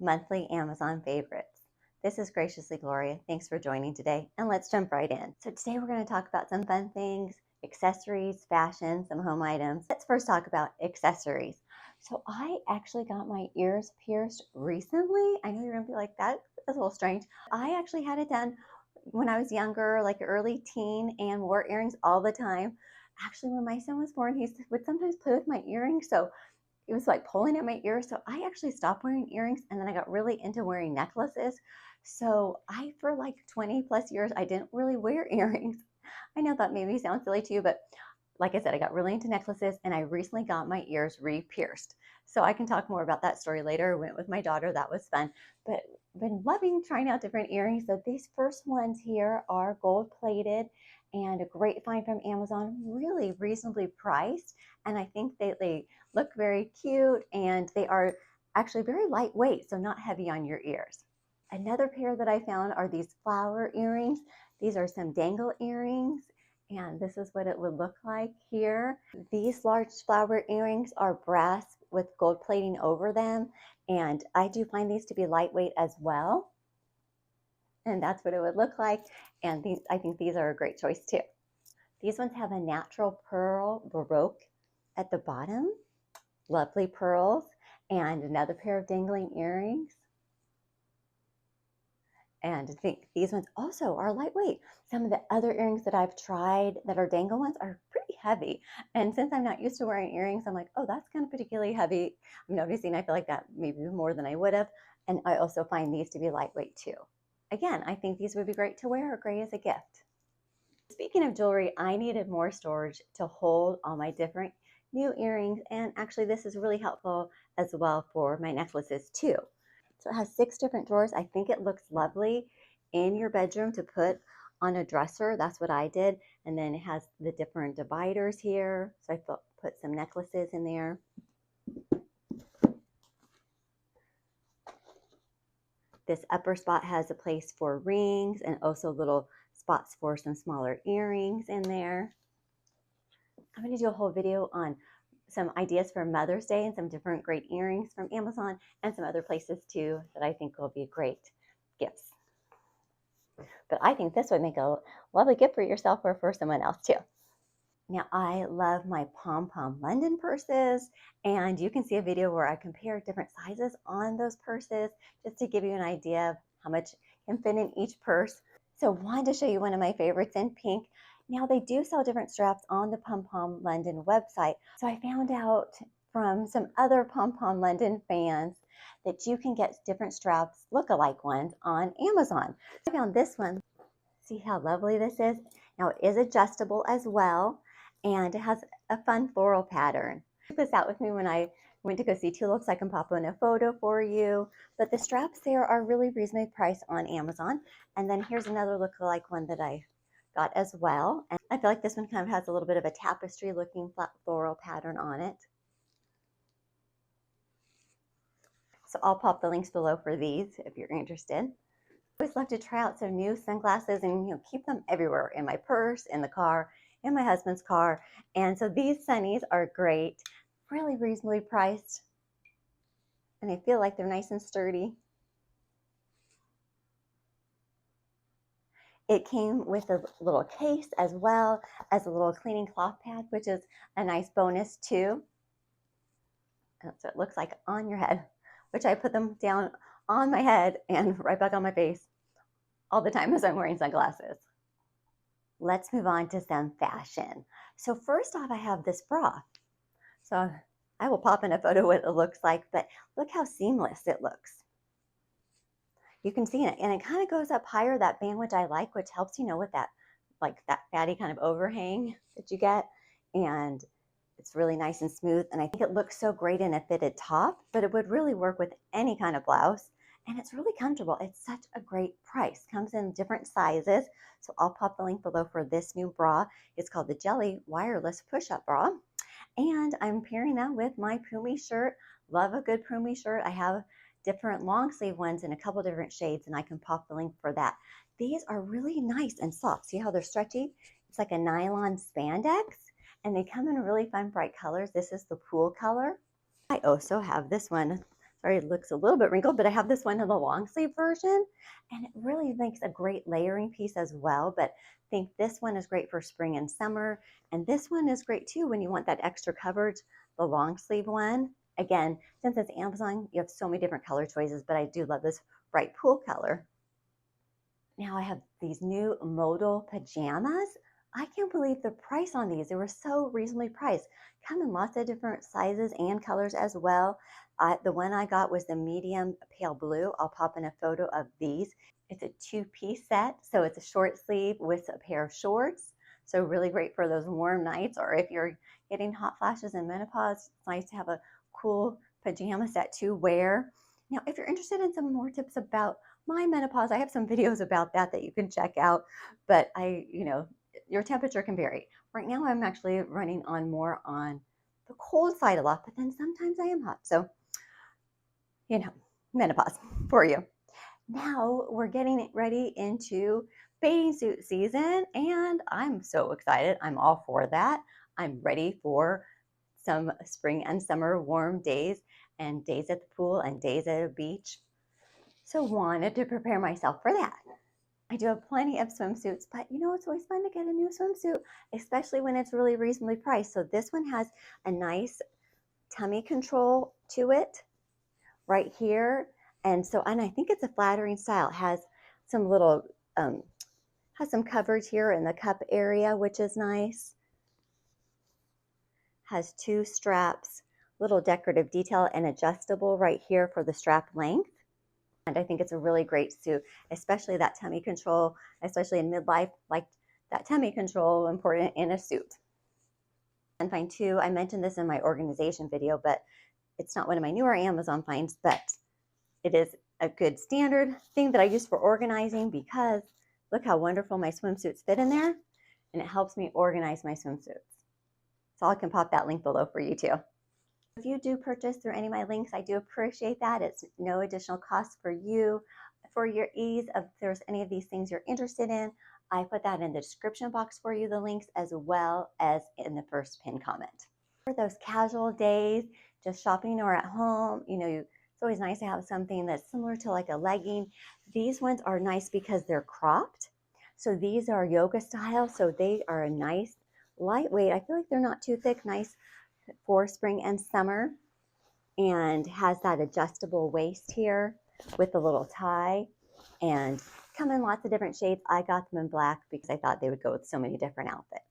monthly Amazon favorites. This is Graciously Gloria. Thanks for joining today, and let's jump right in. So today we're going to talk about some fun things, accessories, fashion, some home items. Let's first talk about accessories. So I actually got my ears pierced recently. I know you're going to be like, that is a little strange. I actually had it done when I was younger, like early teen, and wore earrings all the time. Actually, when my son was born, he would sometimes play with my earrings. So it was like pulling at my ears. So I actually stopped wearing earrings, and then I got really into wearing necklaces. So for like 20 plus years, I didn't really wear earrings. I know that maybe sounds silly to you, but like I said, I got really into necklaces, and I recently got my ears re-pierced. So I can talk more about that story later. I went with my daughter. That was fun. But been loving trying out different earrings. So these first ones here are gold plated and a great find from Amazon, really reasonably priced. And I think they look very cute, and they are actually very lightweight, so not heavy on your ears. Another pair that I found are these flower earrings. These are some dangle earrings, and this is what it would look like here. These large flower earrings are brass with gold plating over them, and I do find these to be lightweight as well. And that's what it would look like. And I think these are a great choice too. These ones have a natural pearl baroque at the bottom, lovely pearls, and another pair of dangling earrings. And I think these ones also are lightweight. Some of the other earrings that I've tried that are dangle ones are pretty heavy. And since I'm not used to wearing earrings, I'm like, oh, that's kind of particularly heavy. I'm noticing I feel like that maybe more than I would have. And I also find these to be lightweight too. Again, I think these would be great to wear or great as a gift. Speaking of jewelry, I needed more storage to hold all my different new earrings. And actually, this is really helpful as well for my necklaces too. So it has 6 different drawers. I think it looks lovely in your bedroom to put on a dresser. That's what I did. And then it has the different dividers here. So I put some necklaces in there. This upper spot has a place for rings and also little spots for some smaller earrings in there. I'm going to do a whole video on some ideas for Mother's Day and some different great earrings from Amazon and some other places too that I think will be great gifts. But I think this would make a lovely gift for yourself or for someone else too. Now, I love my pom-pom London purses, and you can see a video where I compare different sizes on those purses just to give you an idea of how much can fit in each purse. So I wanted to show you one of my favorites in pink. Now, they do sell different straps on the Pom-Pom London website. So I found out from some other Pom-Pom London fans that you can get different straps, look-alike ones, on Amazon. So I found this one. See how lovely this is? Now, it is adjustable as well, and it has a fun floral pattern. Check this out with me when I went to go see Tulips. I can pop in a photo for you. But the straps there are really reasonably priced on Amazon. And then here's another look-alike one that I got as well. And I feel like this one kind of has a little bit of a tapestry looking floral pattern on it. So I'll pop the links below for these if you're interested. I always love to try out some new sunglasses and keep them everywhere, in my purse, in the car, in my husband's car. And so these sunnies are great, really reasonably priced, and I feel like they're nice and sturdy. It came with a little case as well as a little cleaning cloth pad, which is a nice bonus too. And so it looks like on your head, which I put them down on my head and right back on my face all the time as I'm wearing sunglasses. Let's move on to some fashion. So first off, I have this bra. So I will pop in a photo what it looks like, but look how seamless it looks. You can see it, and it kind of goes up higher, that band, which I like, which helps, with that, like that fatty kind of overhang that you get. And it's really nice and smooth. And I think it looks so great in a fitted top, but it would really work with any kind of blouse. And it's really comfortable. It's such a great price. Comes in different sizes. So I'll pop the link below for this new bra. It's called the Jelly Wireless Push-Up Bra. And I'm pairing that with my Pumi shirt. Love a good Pumi shirt. I have different long sleeve ones in a couple different shades, and I can pop the link for that. These are really nice and soft. See how they're stretchy? It's like a nylon spandex, and they come in really fun bright colors. This is the pool color. I also have this one, Sorry, it looks a little bit wrinkled, but I have this one in the long sleeve version, and it really makes a great layering piece as well. But I think this one is great for spring and summer, and this one is great too when you want that extra coverage, the long sleeve one. Again, since it's Amazon, you have so many different color choices, but I do love this bright pool color. Now I have these new modal pajamas. I can't believe the price on these. They were so reasonably priced. Come in lots of different sizes and colors as well. The one I got was the medium pale blue. I'll pop in a photo of these. It's a two-piece set, so it's a short sleeve with a pair of shorts. So really great for those warm nights, or if you're getting hot flashes in menopause, it's nice to have a cool pajama set to wear. Now, if you're interested in some more tips about my menopause, I have some videos about that you can check out, but your temperature can vary. Right now, I'm actually running on more on the cold side a lot, but then sometimes I am hot. So, menopause for you. Now we're getting ready into bathing suit season, and I'm so excited. I'm all for that. I'm ready for some spring and summer warm days and days at the pool and days at a beach. So wanted to prepare myself for that. I do have plenty of swimsuits, but it's always fun to get a new swimsuit, especially when it's really reasonably priced. So this one has a nice tummy control to it right here. And I think it's a flattering style. It has some little, has some coverage here in the cup area, which is nice. Has two straps, little decorative detail and adjustable right here for the strap length. And I think it's a really great suit, especially that tummy control, especially in midlife, like that tummy control important in a suit. And find too, I mentioned this in my organization video, but it's not one of my newer Amazon finds, but it is a good standard thing that I use for organizing because look how wonderful my swimsuits fit in there, and it helps me organize my swimsuits. So I can pop that link below for you too. If you do purchase through any of my links, I do appreciate that. It's no additional cost for you. For your ease, if there's any of these things you're interested in, I put that in the description box for you, the links, as well as in the first pinned comment. For those casual days, just shopping or at home, it's always nice to have something that's similar to like a legging. These ones are nice because they're cropped. So these are yoga style, so they are a nice lightweight. I feel like they're not too thick, nice for spring and summer, and has that adjustable waist here with a little tie, and come in lots of different shades. I got them in black because I thought they would go with so many different outfits.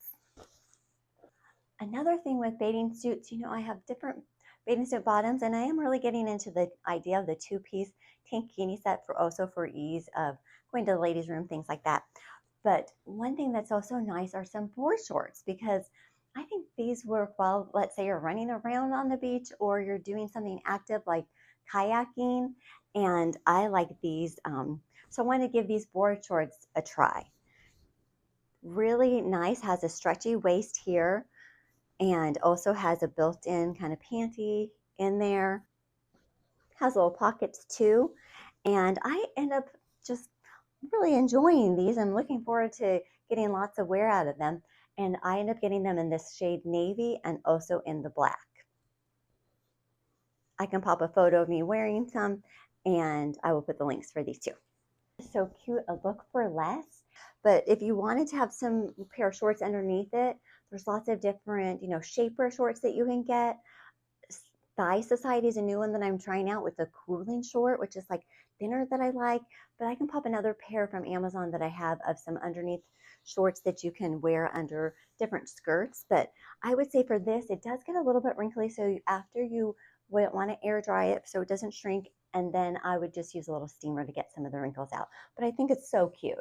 Another thing with bathing suits, I have different bathing suit bottoms, and I am really getting into the idea of the two-piece tankini set for ease of going to the ladies' room, things like that. But one thing that's also nice are some board shorts, because I think these work well. Let's say you're running around on the beach or you're doing something active like kayaking, and I like these. So I want to give these board shorts a try. Really nice, has a stretchy waist here, and also has a built-in kind of panty in there. Has little pockets too, and I end up just really enjoying these. I'm looking forward to getting lots of wear out of them, and I end up getting them in this shade navy and also in the black. I can pop a photo of me wearing some, and I will put the links for these too. So cute, a look for less. But if you wanted to have some pair of shorts underneath it, there's lots of different, shaper shorts that you can get. Thigh Society is a new one that I'm trying out with a cooling short, which is like thinner that I like, but I can pop another pair from Amazon that I have of some underneath shorts that you can wear under different skirts. But I would say for this, it does get a little bit wrinkly. So after you would want to air dry it so it doesn't shrink, and then I would just use a little steamer to get some of the wrinkles out. But I think it's so cute.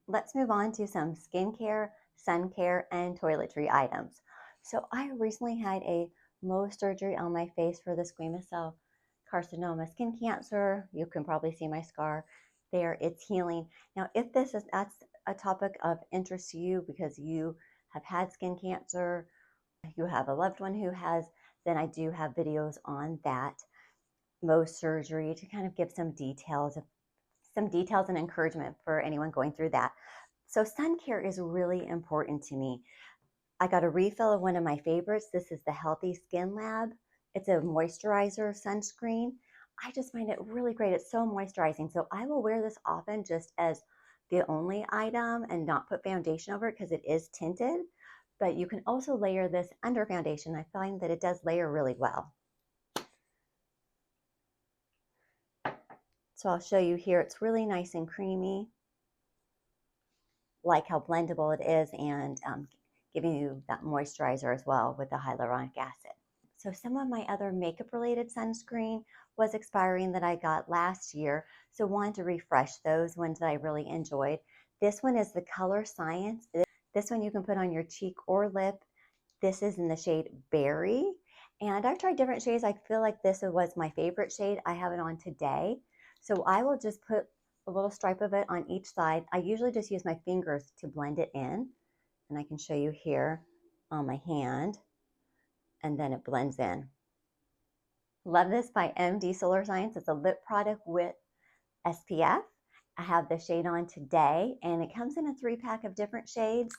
Let's move on to some skincare, sun care, and toiletry items. So I recently had a Mohs surgery on my face for the squamous cell carcinoma skin cancer. You can probably see my scar there. It's healing. Now, if that's a topic of interest to you because you have had skin cancer, you have a loved one who has, then I do have videos on that Mohs surgery to kind of give some details and encouragement for anyone going through that. So sun care is really important to me. I got a refill of one of my favorites. This is the Healthy Skin Lab. It's a moisturizer sunscreen. I just find it really great. It's so moisturizing. So I will wear this often just as the only item and not put foundation over it because it is tinted. But you can also layer this under foundation. I find that it does layer really well. So I'll show you here. It's really nice and creamy. Like how blendable it is, and giving you that moisturizer as well with the hyaluronic acid. So some of my other makeup related sunscreen was expiring that I got last year. So wanted to refresh those ones that I really enjoyed. This one is the Color Science. This one you can put on your cheek or lip. This is in the shade Berry. And I've tried different shades. I feel like this was my favorite shade. I have it on today. So I will just put a little stripe of it on each side. I usually just use my fingers to blend it in. And I can show you here on my hand. And then it blends in. Love this by MD Solar Science. It's a lip product with SPF. I have the shade on today, and it comes in a 3-pack of different shades.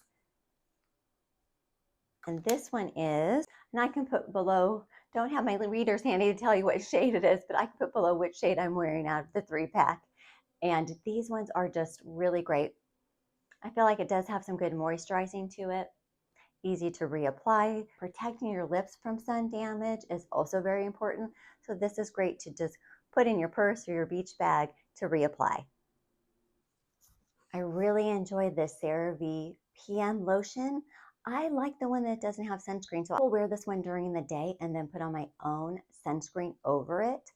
And this one is, and I can put below, don't have my readers handy to tell you what shade it is, but I can put below which shade I'm wearing out of the 3-pack. And these ones are just really great. I feel like it does have some good moisturizing to it. Easy to reapply. Protecting your lips from sun damage is also very important. So this is great to just put in your purse or your beach bag to reapply. I really enjoyed this CeraVe PM lotion. I like the one that doesn't have sunscreen, so I will wear this one during the day and then put on my own sunscreen over it.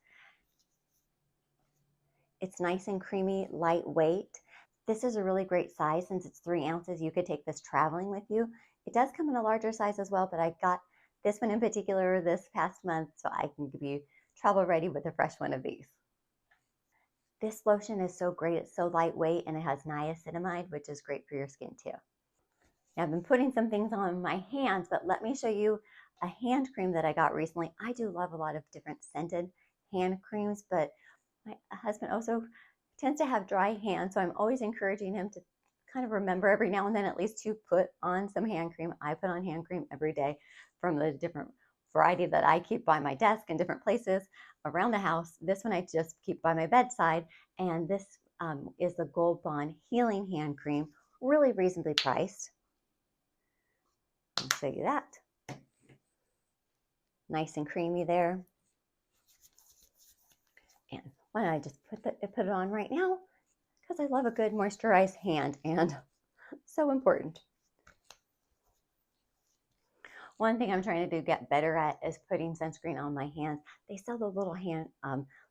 It's nice and creamy, lightweight. This is a really great size since it's 3 ounces. You could take this traveling with you. It does come in a larger size as well, but I got this one in particular this past month, so I can be travel ready with a fresh one of these. This lotion is so great. It's so lightweight, and it has niacinamide, which is great for your skin too. Now, I've been putting some things on my hands, but let me show you a hand cream that I got recently. I do love a lot of different scented hand creams, but my husband also tends to have dry hands, so I'm always encouraging him to kind of remember every now and then at least to put on some hand cream. I put on hand cream every day from the different variety that I keep by my desk in different places around the house. This one I just keep by my bedside, and this is the Gold Bond Healing Hand Cream, really reasonably priced. I'll show you that. Nice and creamy there. And why don't I just put it on right now, because I love a good moisturized hand, and so important. One thing I'm trying to get better at is putting sunscreen on my hands. They sell the little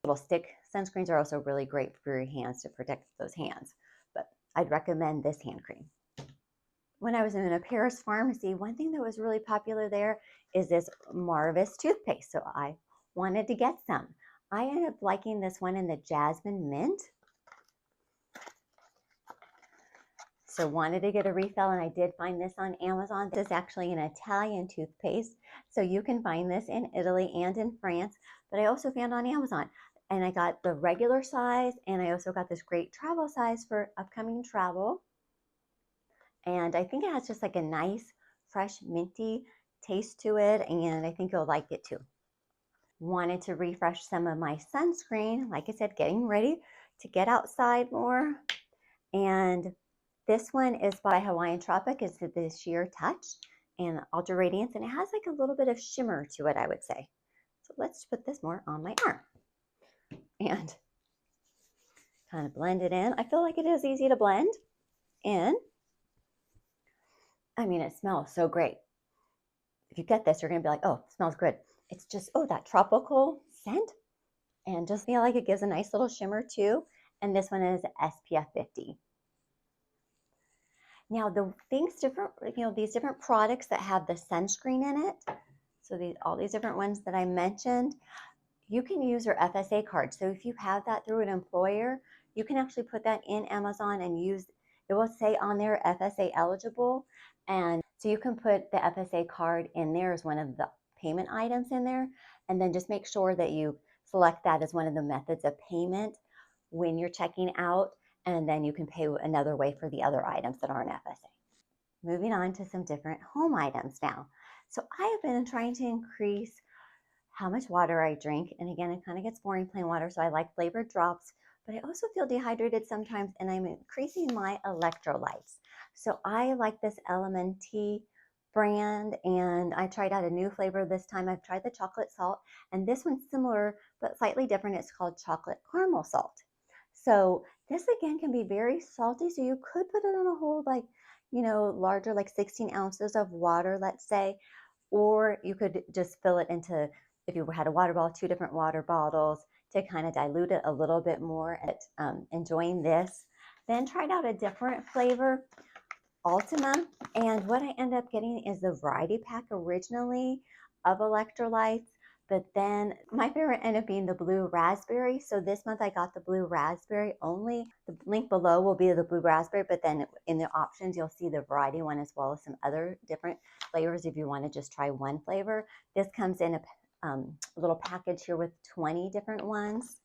little stick sunscreens are also really great for your hands to protect those hands, but I'd recommend this hand cream. When I was in a Paris pharmacy, one thing that was really popular there is this Marvis toothpaste, so I wanted to get some. I ended up liking this one in the Jasmine Mint. So wanted to get a refill, and I did find this on Amazon. This is actually an Italian toothpaste, so you can find this in Italy and in France, but I also found on Amazon. And I got the regular size, and I also got this great travel size for upcoming travel. And I think it has just like a nice, fresh, minty taste to it, and I think you'll like it too. Wanted to refresh some of my sunscreen, like I said, getting ready to get outside more. And this one is by Hawaiian Tropic. It's the Sheer Touch and Ultra Radiance, and it has like a little bit of shimmer to it, I would say. So let's put this more on my arm and kind of blend it in. I feel like it is easy to blend in. I mean, it smells so great. If you get this, you're going to be like, oh, it smells good. It's just, oh, that tropical scent, and just feel like it gives a nice little shimmer too. And this one is SPF 50. Now the things different, these different products that have the sunscreen in it, so all these different ones that I mentioned, you can use your FSA card. So if you have that through an employer, you can actually put that in Amazon and use, it will say on there FSA eligible. And so you can put the FSA card in there as one of the payment items in there, and then just make sure that you select that as one of the methods of payment when you're checking out, and then you can pay another way for the other items that aren't FSA. Moving on to some different home items now. So I have been trying to increase how much water I drink. And again, it kind of gets boring plain water, so I like flavored drops, but I also feel dehydrated sometimes, and I'm increasing my electrolytes. So I like this LMNT brand, and I tried out a new flavor this time. I've tried the chocolate salt, and this one's similar but slightly different. It's called chocolate caramel salt. So this again can be very salty, so you could put it in a whole, like, larger, like 16 ounces of water, let's say, or you could just fill it into, if you had a water bottle, 2 different water bottles to kind of dilute it a little bit more. And enjoying this, then tried out a different flavor, Ultima, and what I ended up getting is the variety pack originally of electrolytes, but then my favorite ended up being the blue raspberry. So this month I got the blue raspberry only. The link below will be the blue raspberry, but then in the options you'll see the variety one as well as some other different flavors if you want to just try one flavor. This comes in a little package here with 20 different ones.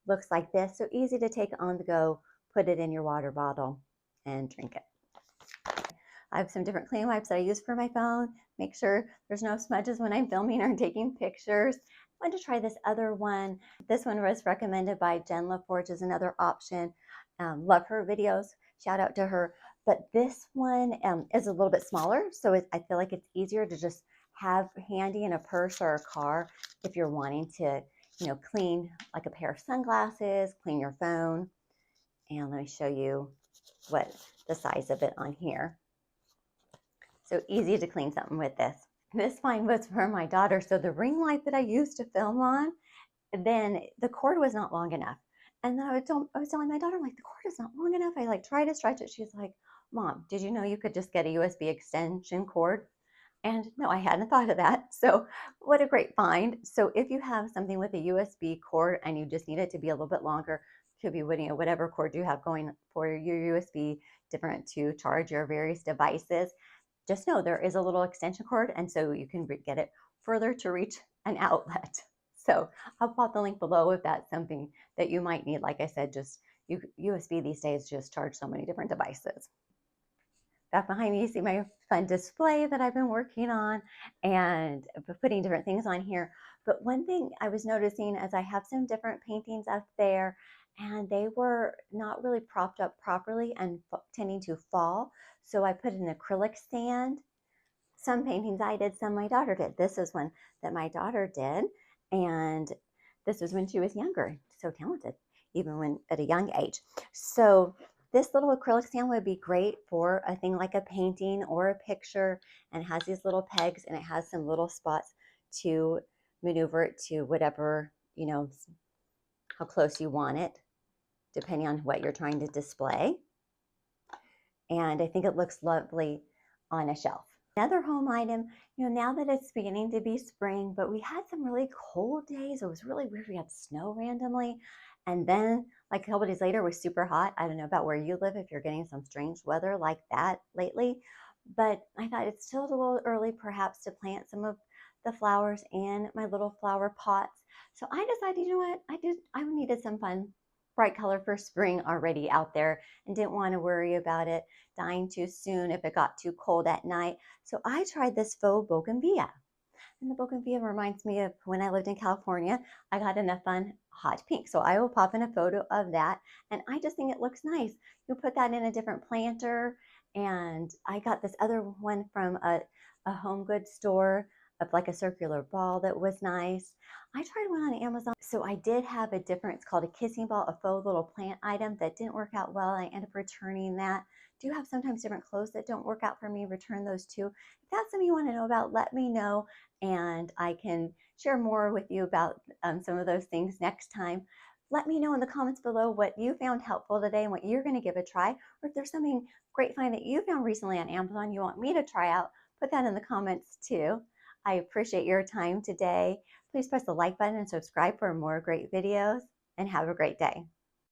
Looks like this, so easy to take on the go. Put it in your water bottle and drink it. I have some different clean wipes that I use for my phone. Make sure there's no smudges when I'm filming or taking pictures. I wanted to try this other one. This one was recommended by Jen LaForge as another option. Love her videos. Shout out to her. But this one is a little bit smaller, so I feel like it's easier to just have handy in a purse or a car if you're wanting to, clean like a pair of sunglasses, clean your phone. And let me show you what the size of it on here. So easy to clean something with this. This one was for my daughter. So the ring light that I used to film on, then the cord was not long enough. And then I was telling my daughter, I'm like, the cord is not long enough. I like try to stretch it. She's like, Mom, did you know you could just get a USB extension cord? And no, I hadn't thought of that. So what a great find. So if you have something with a USB cord and you just need it to be a little bit longer, could be whatever cord you have going for your USB, different to charge your various devices. Just know there is a little extension cord, and so you can get it further to reach an outlet. So I'll pop the link below if that's something that you might need. Like I said, just USB these days just charge so many different devices. Back behind me, you see my fun display that I've been working on and putting different things on here. But one thing I was noticing as I have some different paintings up there, and they were not really propped up properly and tending to fall. So I put an acrylic stand. Some paintings I did, some my daughter did. This is one that my daughter did, and this was when she was younger. So talented, even when at a young age. So this little acrylic stand would be great for a thing like a painting or a picture, and has these little pegs, and it has some little spots to maneuver it to whatever, how close you want it, depending on what you're trying to display. And I think it looks lovely on a shelf. Another home item, now that it's beginning to be spring, but we had some really cold days. It was really weird. We had snow randomly. And then like a couple days later, it was super hot. I don't know about where you live, if you're getting some strange weather like that lately. But I thought it's still a little early perhaps to plant some of the flowers in my little flower pots. So I decided, I needed some fun bright color for spring already out there and didn't want to worry about it dying too soon if it got too cold at night. So I tried this faux bougainvillea. And the bougainvillea reminds me of when I lived in California. I got in a fun hot pink. So I will pop in a photo of that. And I just think it looks nice. You'll put that in a different planter. And I got this other one from a home goods store of like a circular ball that was nice. I tried one on Amazon. So I did have it's called a kissing ball, a faux little plant item that didn't work out well. I ended up returning that. Do have sometimes different clothes that don't work out for me, return those too. If that's something you want to know about, let me know, and I can share more with you about some of those things next time. Let me know in the comments below what you found helpful today and what you're going to give a try, or if there's something great find that you found recently on Amazon you want me to try out, put that in the comments too. I appreciate your time today. Please press the like button and subscribe for more great videos, and have a great day.